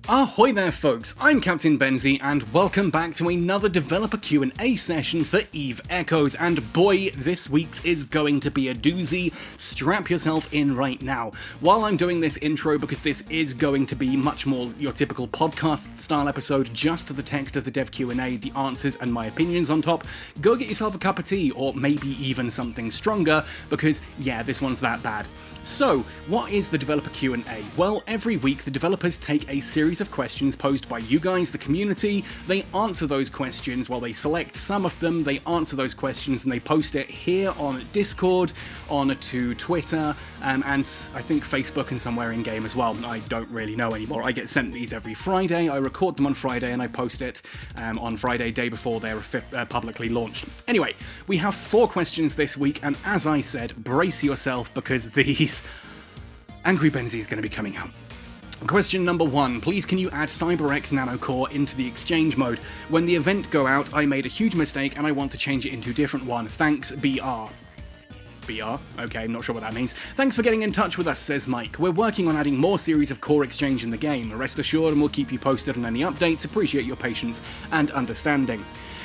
Ahoy there folks, I'm Captain Benzie and welcome back to another developer Q&A session for Eve Echoes, and boy, this week's is going to be a doozy. Strap yourself in right now. While I'm doing this intro, because this is going to be much more your typical podcast style episode, just the text of the dev Q&A, the answers and my opinions on top, go get yourself a cup of tea or maybe even something stronger, because yeah, this one's that bad. So, what is the developer Q&A? Well, every week the developers take a series of questions posed by you guys, the community. They answer those questions, well, they select some of them, they answer those questions and they post it here on Discord, on to Twitter, and I think Facebook and somewhere in game as well. I don't really know anymore. I get sent these every Friday, I record them on Friday and I post it on Friday, day before they're publicly launched. Anyway, we have 4 questions this week, and as I said, brace yourself because these Angry Benzie is going to be coming out. Question number 1. Please can you add CyberX Nanocore into the exchange mode? When the event go out, I made a huge mistake and I want to change it into a different one. Thanks, BR. BR? Okay, I'm not sure what that means. Thanks for getting in touch with us, says Mike. We're working on adding more series of core exchange in the game. Rest assured, and we'll keep you posted on any updates. Appreciate your patience and understanding.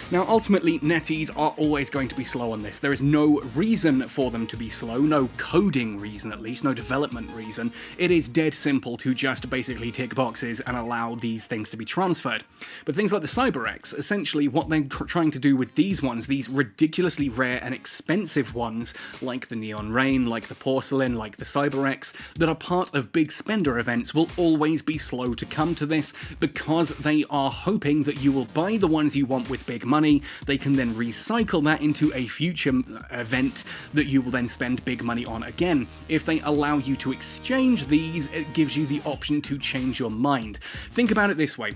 Now, ultimately, netties are always going to be slow on this. There is no reason for them to be slow, no coding reason at least, no development reason. It is dead simple to just basically tick boxes and allow these things to be transferred. But things like the CyberX, essentially what they're trying to do with these ones, these ridiculously rare and expensive ones, like the Neon Rain, like the Porcelain, like the CyberX, that are part of big spender events will always be slow to come to this because they are hoping that you will buy the ones you want with big money. They can then recycle that into a future event that you will then spend big money on again. If they allow you to exchange these, it gives you the option to change your mind. Think about it this way.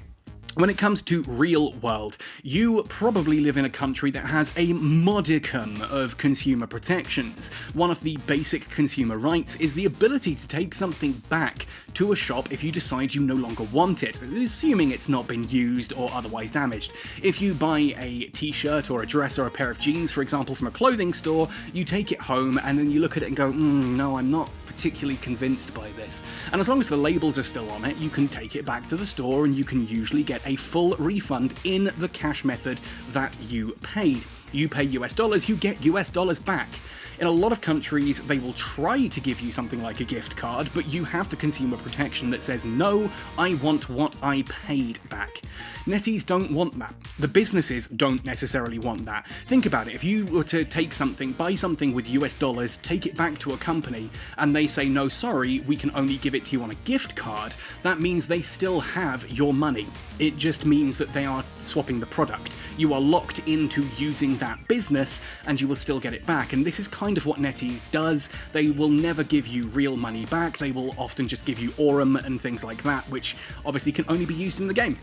When it comes to real world, you probably live in a country that has a modicum of consumer protections. One of the basic consumer rights is the ability to take something back to a shop if you decide you no longer want it, assuming it's not been used or otherwise damaged. If you buy a t-shirt or a dress or a pair of jeans, for example, from a clothing store, you take it home and then you look at it and go, no, I'm not particularly convinced by this. And as long as the labels are still on it, you can take it back to the store and you can usually get a full refund in the cash method that you paid. You pay US dollars, you get US dollars back. In a lot of countries, they will try to give you something like a gift card, but you have the consumer protection that says, no, I want what I paid back. Netties don't want that. The businesses don't necessarily want that. Think about it, if you were to take something, buy something with US dollars, take it back to a company, and they say, no, sorry, we can only give it to you on a gift card, that means they still have your money. It just means that they are swapping the product. You are locked into using that business and you will still get it back. And this is kind of what NetEase does. They will never give you real money back. They will often just give you Aurum and things like that, which obviously can only be used in the game.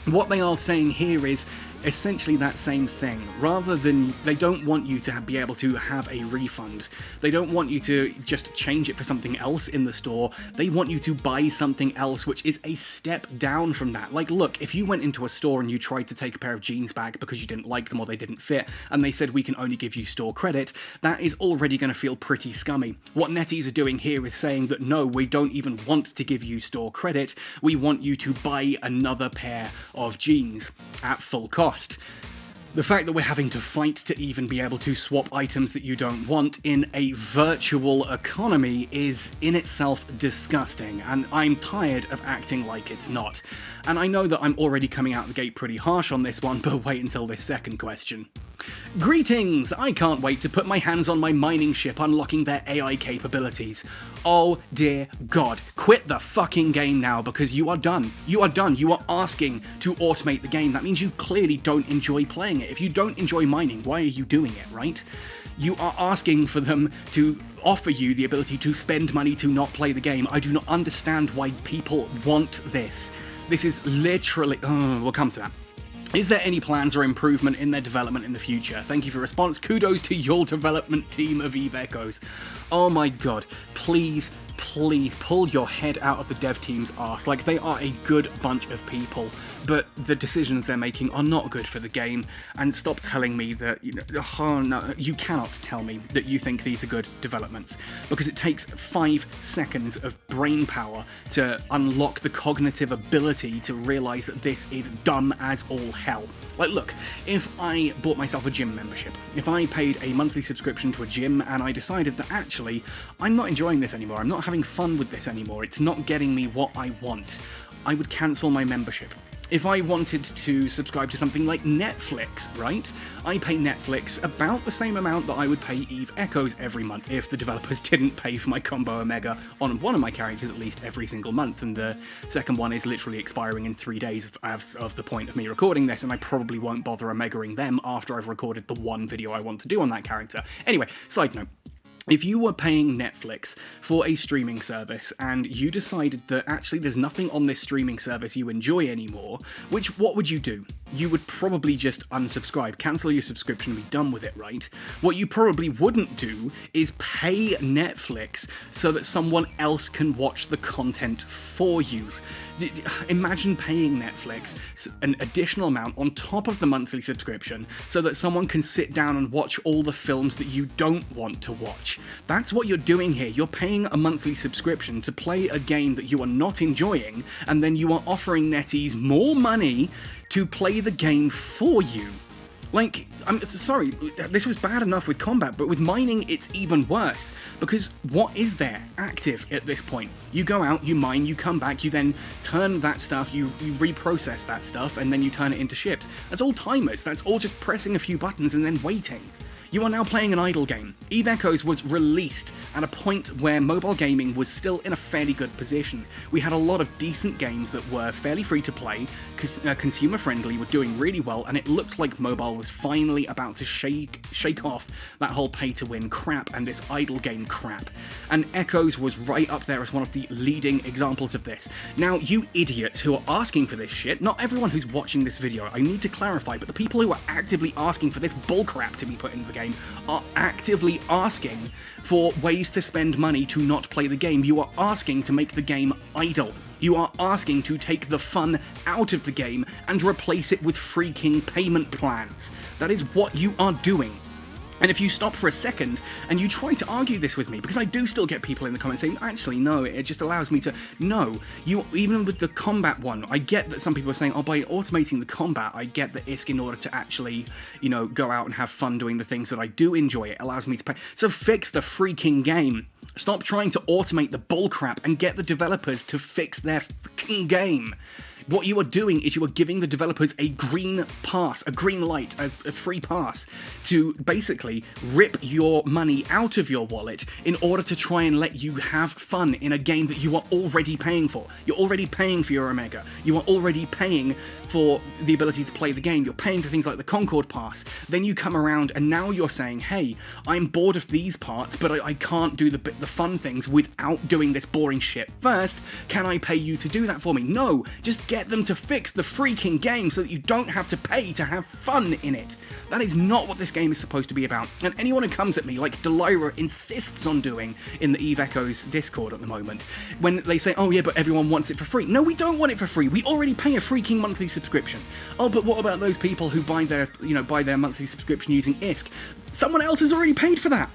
What they are saying here is essentially that same thing. Rather than, they don't want you to be able to have a refund. They don't want you to just change it for something else in the store. They want you to buy something else, which is a step down from that. Like, look, if you went into a store and you tried to take a pair of jeans back because you didn't like them or they didn't fit, and they said we can only give you store credit, that is already going to feel pretty scummy. What NetEase are doing here is saying that no, we don't even want to give you store credit. We want you to buy another pair of jeans at full cost. The fact that we're having to fight to even be able to swap items that you don't want in a virtual economy is in itself disgusting, and I'm tired of acting like it's not. And I know that I'm already coming out the gate pretty harsh on this one, but wait until this second question. Greetings! I can't wait to put my hands on my mining ship unlocking their AI capabilities. Oh dear God, quit the fucking game now because you are done. You are done. You are asking to automate the game. That means you clearly don't enjoy playing it. If you don't enjoy mining, why are you doing it, right? You are asking for them to offer you the ability to spend money to not play the game. I do not understand why people want this. This is literally... we'll come to that. Is there any plans or improvement in their development in the future? Thank you for your response. Kudos to your development team of Eve Echoes. Oh my God. Please, please pull your head out of the dev team's arse. Like, they are a good bunch of people, but the decisions they're making are not good for the game, and stop telling me that, oh no, you cannot tell me that you think these are good developments, because it takes 5 seconds of brain power to unlock the cognitive ability to realise that this is dumb as all hell. Like, look, if I bought myself a gym membership, if I paid a monthly subscription to a gym and I decided that actually, I'm not enjoying this anymore, I'm not having fun with this anymore, it's not getting me what I want, I would cancel my membership. If I wanted to subscribe to something like Netflix, right? I pay Netflix about the same amount that I would pay Eve Echoes every month if the developers didn't pay for my combo Omega on one of my characters at least every single month, and the second one is literally expiring in 3 days as of the point of me recording this, and I probably won't bother Omegaing them after I've recorded the one video I want to do on that character. Anyway, side note. If you were paying Netflix for a streaming service and you decided that actually there's nothing on this streaming service you enjoy anymore, what would you do? You would probably just unsubscribe, cancel your subscription and be done with it, right? What you probably wouldn't do is pay Netflix so that someone else can watch the content for you. Imagine paying Netflix an additional amount on top of the monthly subscription so that someone can sit down and watch all the films that you don't want to watch. That's what you're doing here. You're paying a monthly subscription to play a game that you are not enjoying, and then you are offering netties more money to play the game for you. Like, I'm sorry, this was bad enough with combat, but with mining it's even worse, because what is there active at this point? You go out, you mine, you come back, you then turn that stuff, you reprocess that stuff, and then you turn it into ships. That's all timers, that's all just pressing a few buttons and then waiting. You are now playing an idle game. Eve Echoes was released at a point where mobile gaming was still in a fairly good position. We had a lot of decent games that were fairly free to play, consumer friendly, were doing really well, and it looked like mobile was finally about to shake off that whole pay to win crap and this idle game crap. And Echoes was right up there as one of the leading examples of this. Now, you idiots who are asking for this shit, not everyone who's watching this video, I need to clarify, but the people who are actively asking for this bullcrap to be put in the game are actively asking for ways to spend money to not play the game. You are asking to make the game idle. You are asking to take the fun out of the game and replace it with freaking payment plans. That is what you are doing. And if you stop for a second and you try to argue this with me, because I do still get people in the comments saying, actually, no, it just allows me to... No, even with the combat one, I get that some people are saying, oh, by automating the combat, I get the ISK in order to actually, go out and have fun doing the things that I do enjoy. It allows me to pay. So fix the freaking game. Stop trying to automate the bullcrap and get the developers to fix their freaking game. What you are doing is you are giving the developers a green pass, a green light, a free pass to basically rip your money out of your wallet in order to try and let you have fun in a game that you are already paying for. You're already paying for your Omega. You are already paying for the ability to play the game. You're paying for things like the Concord Pass. Then you come around and now you're saying, hey, I'm bored of these parts, but I can't do the fun things without doing this boring shit. First, can I pay you to do that for me? No, just get them to fix the freaking game so that you don't have to pay to have fun in it. That is not what this game is supposed to be about. And anyone who comes at me, like Delilah insists on doing in the Eve Echoes Discord at the moment, when they say, oh yeah, but everyone wants it for free. No, we don't want it for free. We already pay a freaking monthly subscription. Oh, but what about those people who buy their monthly subscription using ISK? Someone else has already paid for that.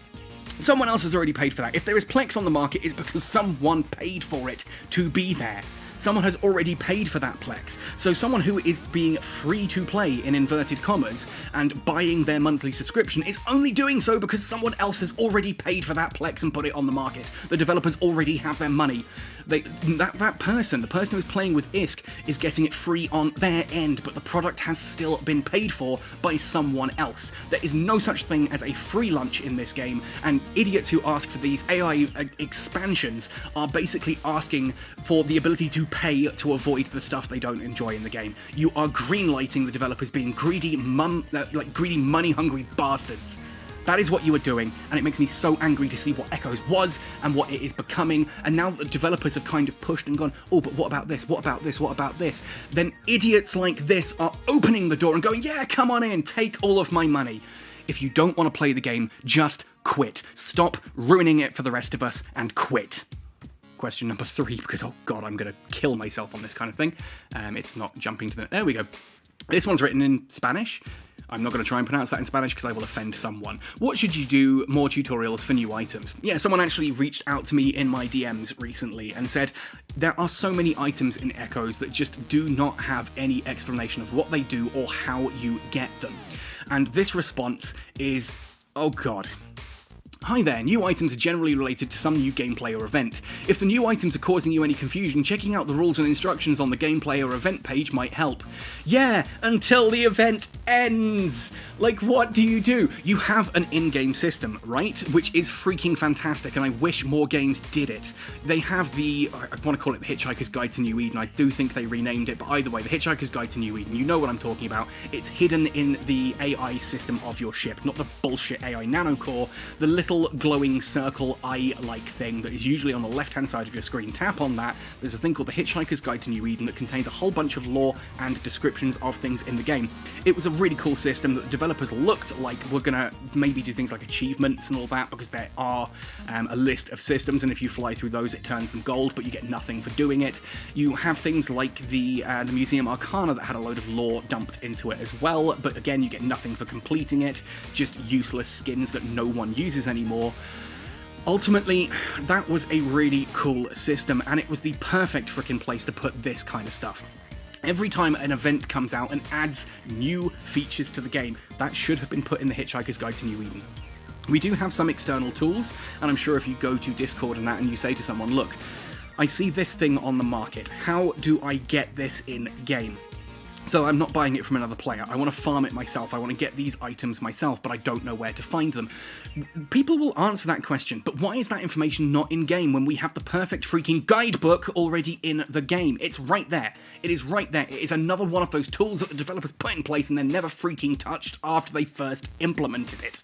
Someone else has already paid for that. If there is Plex on the market, it's because someone paid for it to be there. Someone has already paid for that Plex. So someone who is being free to play, in inverted commas, and buying their monthly subscription is only doing so because someone else has already paid for that Plex and put it on the market. The developers already have their money. That person, the person who's playing with ISK, is getting it free on their end, but the product has still been paid for by someone else. There is no such thing as a free lunch in this game, and idiots who ask for these AI expansions are basically asking for the ability to pay to avoid the stuff they don't enjoy in the game. You are greenlighting the developers being greedy, money-hungry bastards. That is what you are doing, and it makes me so angry to see what Echoes was and what it is becoming, and now the developers have kind of pushed and gone, oh, but what about this, what about this, what about this? Then idiots like this are opening the door and going, yeah, come on in, take all of my money. If you don't want to play the game, just quit. Stop ruining it for the rest of us and quit. question number 3, because, oh god, I'm going to kill myself on this kind of thing. It's not jumping to the... There we go. This one's written in Spanish. I'm not going to try and pronounce that in Spanish because I will offend someone. What should you do? More tutorials for new items. Yeah, someone actually reached out to me in my DMs recently and said there are so many items in Echoes that just do not have any explanation of what they do or how you get them. And this response is, oh god. Hi there, new items are generally related to some new gameplay or event. If the new items are causing you any confusion, checking out the rules and instructions on the gameplay or event page might help. Yeah, until the event ends! Like, what do? You have an in-game system, right? Which is freaking fantastic, and I wish more games did it. They have the, I want to call it the Hitchhiker's Guide to New Eden. I do think they renamed it, but either way, the Hitchhiker's Guide to New Eden, you know what I'm talking about. It's hidden in the AI system of your ship, not the bullshit AI nanocore, the little glowing circle eye-like thing that is usually on the left-hand side of your screen. Tap on that. There's a thing called the Hitchhiker's Guide to New Eden that contains a whole bunch of lore and descriptions of things in the game. It was a really cool system that the developers looked like we're gonna maybe do things like achievements and all that, because there are a list of systems, and if you fly through those it turns them gold, but you get nothing for doing it. You have things like the Museum Arcana that had a load of lore dumped into it as well, but again you get nothing for completing it, just useless skins that no one uses anymore. Ultimately, that was a really cool system, and it was the perfect frickin' place to put this kind of stuff. Every time an event comes out and adds new features to the game, that should have been put in the Hitchhiker's Guide to New Eden. We do have some external tools, and I'm sure if you go to Discord and that and you say to someone, look, I see this thing on the market, how do I get this in-game? So I'm not buying it from another player, I want to farm it myself, I want to get these items myself, but I don't know where to find them. People will answer that question, but why is that information not in-game when we have the perfect freaking guidebook already in the game? It's right there. It is right there. It is another one of those tools that the developers put in place and then never freaking touched after they first implemented it.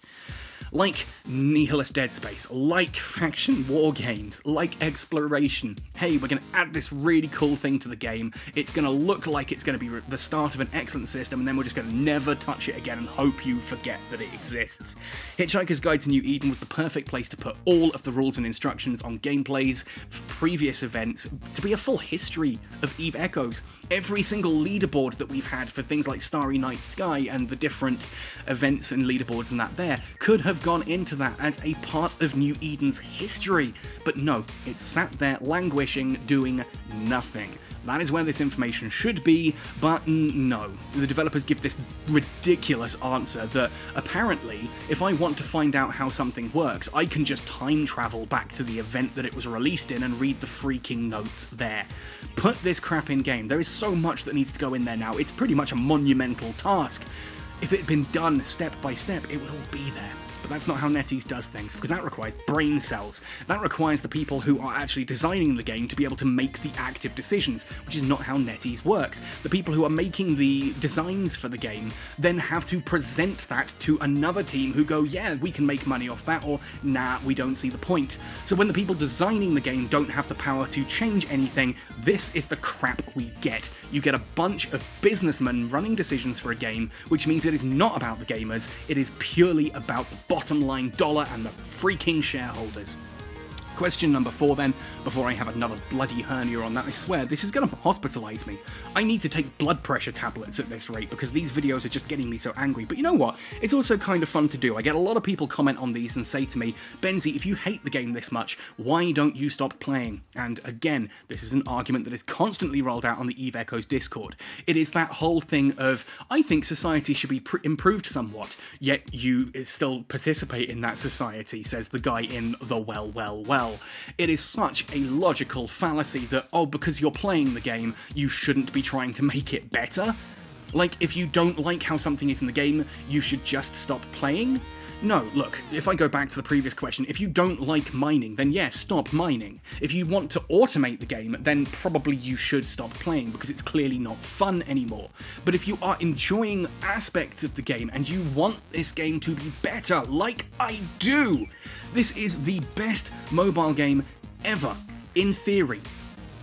Like Nihilist Dead Space, like faction war games, like exploration. Hey, we're going to add this really cool thing to the game. It's going to look like it's going to be the start of an excellent system, and then we're just going to never touch it again and hope you forget that it exists. Hitchhiker's Guide to New Eden was the perfect place to put all of the rules and instructions on gameplays, previous events, to be a full history of EVE Echoes. Every single leaderboard that we've had for things like Starry Night Sky and the different events and leaderboards and that there could have gone into that as a part of New Eden's history, but no, it's sat there languishing, doing nothing. That is where this information should be, but no. The developers give this ridiculous answer that apparently, if I want to find out how something works, I can just time travel back to the event that it was released in and read the freaking notes there. Put this crap in game. There is so much that needs to go in there now. It's pretty much a monumental task. If it had been done step by step, it would all be there. But that's not how NetEase does things, because that requires brain cells. That requires the people who are actually designing the game to be able to make the active decisions, which is not how NetEase works. The people who are making the designs for the game then have to present that to another team who go, yeah, we can make money off that, or nah, we don't see the point. So when the people designing the game don't have the power to change anything, this is the crap we get. You get a bunch of businessmen running decisions for a game, which means it is not about the gamers, it is purely about the bottom line dollar and the freaking shareholders. Question number 4 then, before I have another bloody hernia on that, I swear, this is going to hospitalise me. I need to take blood pressure tablets at this rate, because these videos are just getting me so angry. But you know what? It's also kind of fun to do. I get a lot of people comment on these and say to me, Benzie, if you hate the game this much, why don't you stop playing? And again, this is an argument that is constantly rolled out on the EVE Echoes Discord. It is that whole thing of, I think society should be improved somewhat, yet you still participate in that society, says the guy in the well. It is such a logical fallacy that, oh, because you're playing the game, you shouldn't be trying to make it better. Like, if you don't like how something is in the game, you should just stop playing? No, look, if I go back to the previous question, if you don't like mining, then yes, stop mining. If you want to automate the game, then probably you should stop playing, because it's clearly not fun anymore. But if you are enjoying aspects of the game, and you want this game to be better, like I do, this is the best mobile game ever, in theory.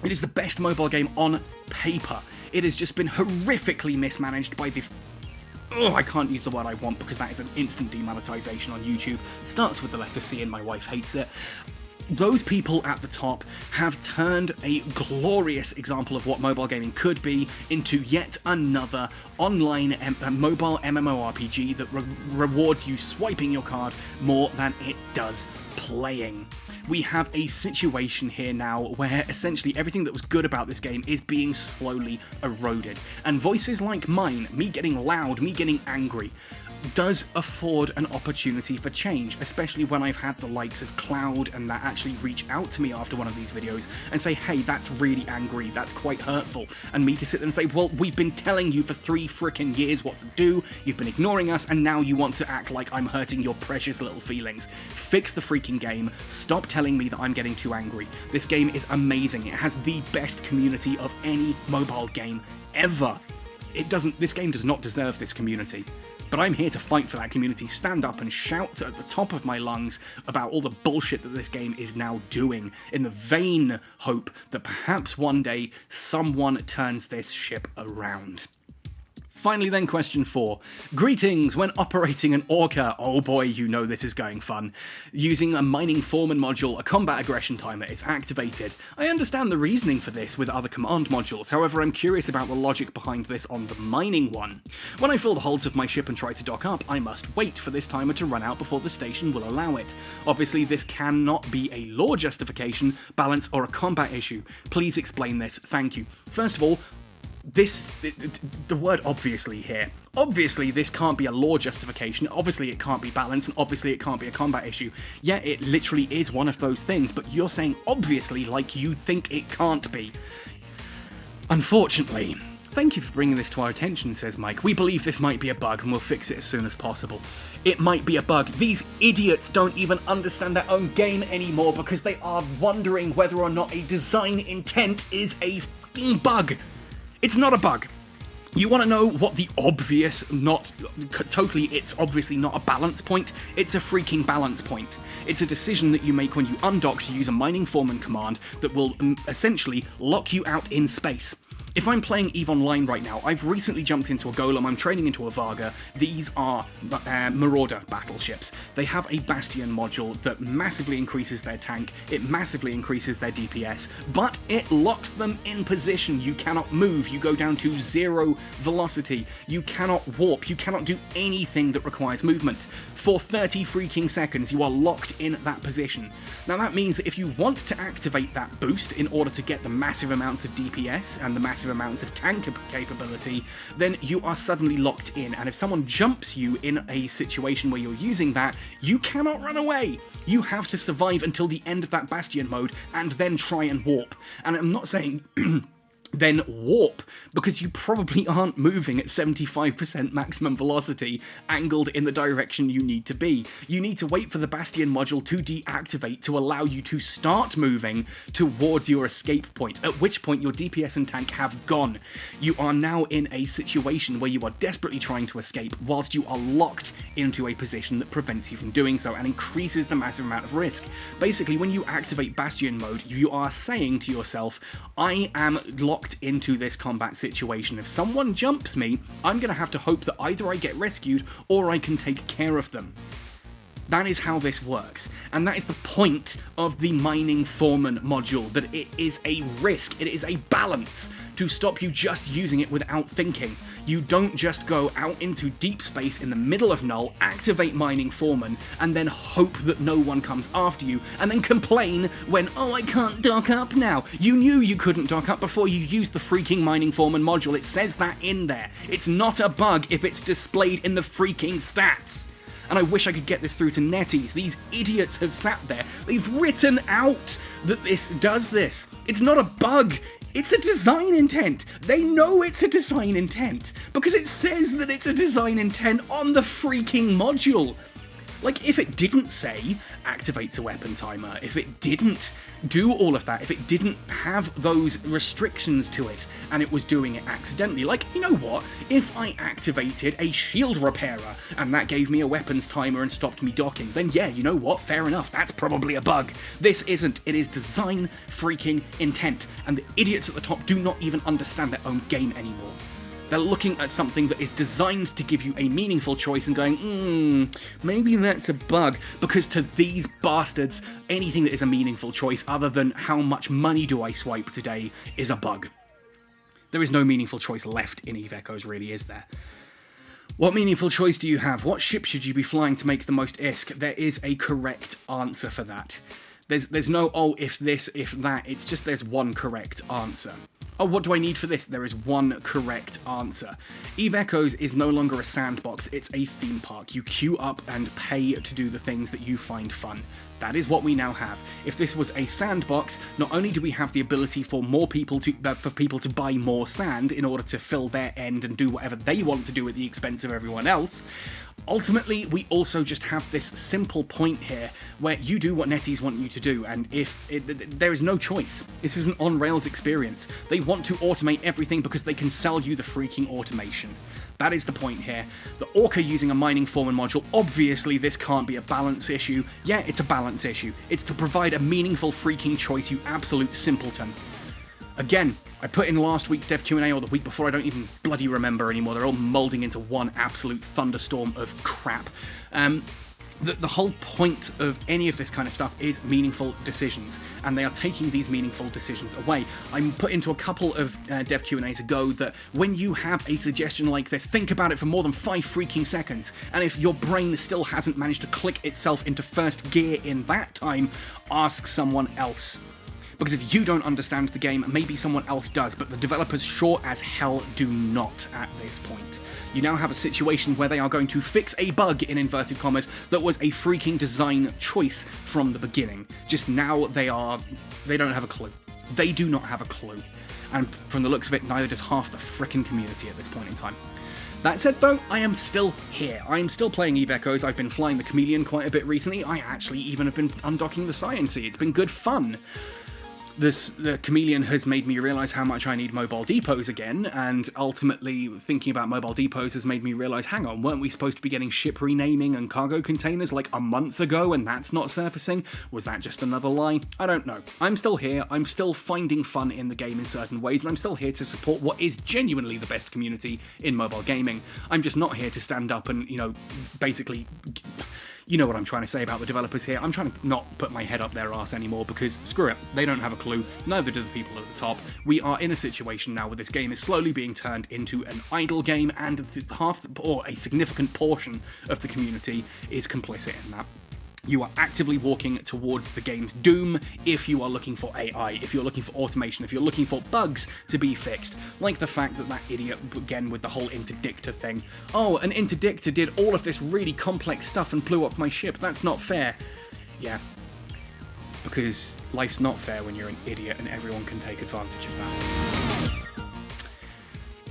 It is the best mobile game on paper. It has just been horrifically mismanaged by the... Oh, I can't use the word I want because that is an instant demonetization on YouTube. Starts with the letter C and my wife hates it. those people at the top have turned a glorious example of what mobile gaming could be into yet another online mobile MMORPG that rewards you swiping your card more than it does playing. We have a situation here now where essentially everything that was good about this game is being slowly eroded. And voices like mine, me getting loud, me getting angry, does afford an opportunity for change, especially when I've had the likes of Cloud and that actually reach out to me after one of these videos and say, hey, that's really angry, that's quite hurtful, and me to sit there and say, well, we've been telling you for 3 frickin' years what to do, you've been ignoring us, and now you want to act like I'm hurting your precious little feelings. Fix the freaking game, stop telling me that I'm getting too angry. This game is amazing, it has the best community of any mobile game ever. This game does not deserve this community. But I'm here to fight for that community, stand up and shout at the top of my lungs about all the bullshit that this game is now doing, in the vain hope that perhaps one day someone turns this ship around. Finally then, question 4. Greetings! When operating an Orca, oh boy, you know this is going fun. Using a mining foreman module, a combat aggression timer is activated. I understand the reasoning for this with other command modules, however I'm curious about the logic behind this on the mining one. When I fill the holds of my ship and try to dock up, I must wait for this timer to run out before the station will allow it. Obviously this cannot be a lore justification, balance, or a combat issue. Please explain this, thank you. First of all, the word obviously here. Obviously this can't be a lore justification, obviously it can't be balance, and obviously it can't be a combat issue. Yeah, it literally is one of those things, but you're saying obviously like you think it can't be. Unfortunately. Thank you for bringing this to our attention, says Mike. We believe this might be a bug and we'll fix it as soon as possible. It might be a bug. These idiots don't even understand their own game anymore because they are wondering whether or not a design intent is a fucking bug. It's not a bug. You want to know what the obvious, it's obviously not a balance point, it's a freaking balance point. It's a decision that you make when you undock to use a mining foreman command that will essentially lock you out in space. If I'm playing EVE Online right now, I've recently jumped into a Golem, I'm training into a Varga. These are Marauder battleships. They have a Bastion module that massively increases their tank, it massively increases their DPS, but it locks them in position. You cannot move, you go down to 0 velocity, you cannot warp, you cannot do anything that requires movement. For 30 freaking seconds, you are locked in that position. Now that means that if you want to activate that boost in order to get the massive amounts of DPS and the massive amounts of tank capability, then you are suddenly locked in, and if someone jumps you in a situation where you're using that, you cannot run away. You have to survive until the end of that Bastion mode and then try and warp. And I'm not saying then warp, because you probably aren't moving at 75% maximum velocity angled in the direction you need to be. You need to wait for the Bastion module to deactivate to allow you to start moving towards your escape point, at which point your DPS and tank have gone. You are now in a situation where you are desperately trying to escape whilst you are locked into a position that prevents you from doing so and increases the massive amount of risk. Basically, when you activate Bastion mode, you are saying to yourself, I am locked into this combat situation. If someone jumps me, I'm going to have to hope that either I get rescued or I can take care of them. That is how this works, and that is the point of the mining foreman module, that it is a risk, it is a balance to stop you just using it without thinking. You don't just go out into deep space in the middle of null, activate mining foreman, and then hope that no one comes after you, and then complain when, oh, I can't dock up now. You knew you couldn't dock up before you used the freaking mining foreman module. It says that in there. It's not a bug if it's displayed in the freaking stats. And I wish I could get this through to netties. These idiots have sat there. They've written out that this does this. It's not a bug. It's a design intent. They know it's a design intent because it says that it's a design intent on the freaking module. Like, if it didn't say activates a weapon timer, if it didn't do all of that, if it didn't have those restrictions to it, and it was doing it accidentally, like, you know what, if I activated a shield repairer, and that gave me a weapons timer and stopped me docking, then yeah, you know what, fair enough, that's probably a bug. This isn't, it is design freaking intent, and the idiots at the top do not even understand their own game anymore. They're looking at something that is designed to give you a meaningful choice and going, maybe that's a bug. Because to these bastards, anything that is a meaningful choice other than how much money do I swipe today is a bug. There is no meaningful choice left in Eve Echoes, really, is there? What meaningful choice do you have? What ship should you be flying to make the most ISK? There is a correct answer for that. There's no, oh, if this, if that. It's just there's one correct answer. Oh, what do I need for this? There is one correct answer. Eve Echoes is no longer a sandbox, it's a theme park. You queue up and pay to do the things that you find fun. That is what we now have. If this was a sandbox, not only do we have the ability for more people to buy more sand in order to fill their end and do whatever they want to do at the expense of everyone else, ultimately we also just have this simple point here where you do what NetEase want you to do, and there is no choice. This is an on-rails experience. They want to automate everything because they can sell you the freaking automation. That is the point here. The Orca using a mining foreman module, obviously this can't be a balance issue. Yeah, it's a balance issue. It's to provide a meaningful freaking choice, you absolute simpleton. Again, I put in last week's Dev Q&A or the week before, I don't even bloody remember anymore. They're all moulding into one absolute thunderstorm of crap. The whole point of any of this kind of stuff is meaningful decisions, and they are taking these meaningful decisions away. I'm put into a couple of Dev Q&As ago that when you have a suggestion like this, think about it for more than 5 freaking seconds, and if your brain still hasn't managed to click itself into first gear in that time, ask someone else. Because if you don't understand the game, maybe someone else does, but the developers sure as hell do not at this point. You now have a situation where they are going to fix a bug, in inverted commas, that was a freaking design choice from the beginning. Just now they don't have a clue. They do not have a clue. And from the looks of it, neither does half the frickin' community at this point in time. That said though, I am still here. I am still playing Eve Echoes. I've been flying the Chameleon quite a bit recently. I actually even have been undocking the Sciency. It's been good fun. The Chameleon has made me realise how much I need mobile depots again, and ultimately thinking about mobile depots has made me realise, hang on, weren't we supposed to be getting ship renaming and cargo containers like a month ago and that's not surfacing? Was that just another lie? I don't know. I'm still here, I'm still finding fun in the game in certain ways, and I'm still here to support what is genuinely the best community in mobile gaming. I'm just not here to stand up and, basically... You know what I'm trying to say about the developers here. I'm trying to not put my head up their arse anymore because, screw it, they don't have a clue, neither do the people at the top. We are in a situation now where this game is slowly being turned into an idle game, and a significant portion of the community is complicit in that. You are actively walking towards the game's doom if you are looking for AI, if you're looking for automation, if you're looking for bugs to be fixed. Like the fact that idiot, again, with the whole interdictor thing. Oh, an interdictor did all of this really complex stuff and blew up my ship. That's not fair. Yeah. Because life's not fair when you're an idiot and everyone can take advantage of that.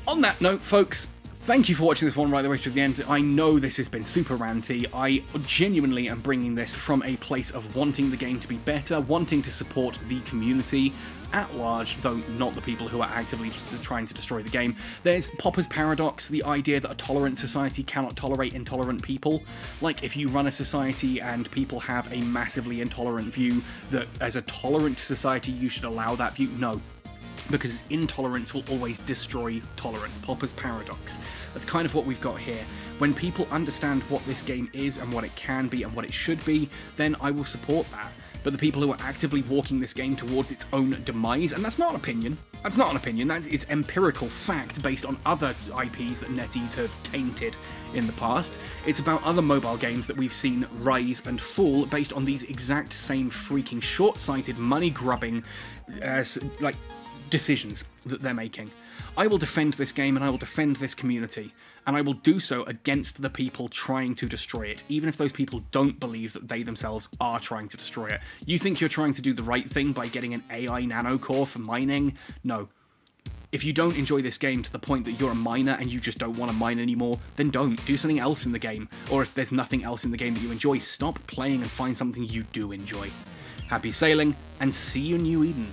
On that note, folks, thank you for watching this one right the way to the end. I know this has been super ranty. I genuinely am bringing this from a place of wanting the game to be better, wanting to support the community at large, though not the people who are actively trying to destroy the game. There's Popper's paradox, the idea that a tolerant society cannot tolerate intolerant people. Like, if you run a society and people have a massively intolerant view, that as a tolerant society you should allow that view. No. Because intolerance will always destroy tolerance. Popper's paradox. That's kind of what we've got here. When people understand what this game is and what it can be and what it should be, then I will support that. But the people who are actively walking this game towards its own demise, and that's not an opinion. That's not an opinion. That is empirical fact based on other IPs that NetEase have tainted in the past. It's about other mobile games that we've seen rise and fall based on these exact same freaking short-sighted, money-grubbing, decisions that they're making. I will defend this game and I will defend this community, and I will do so against the people trying to destroy it, even if those people don't believe that they themselves are trying to destroy it. You think you're trying to do the right thing by getting an AI nanocore for mining? No. If you don't enjoy this game to the point that you're a miner and you just don't want to mine anymore, then don't. Do something else in the game. Or if there's nothing else in the game that you enjoy, stop playing and find something you do enjoy. Happy sailing, and see you in New Eden.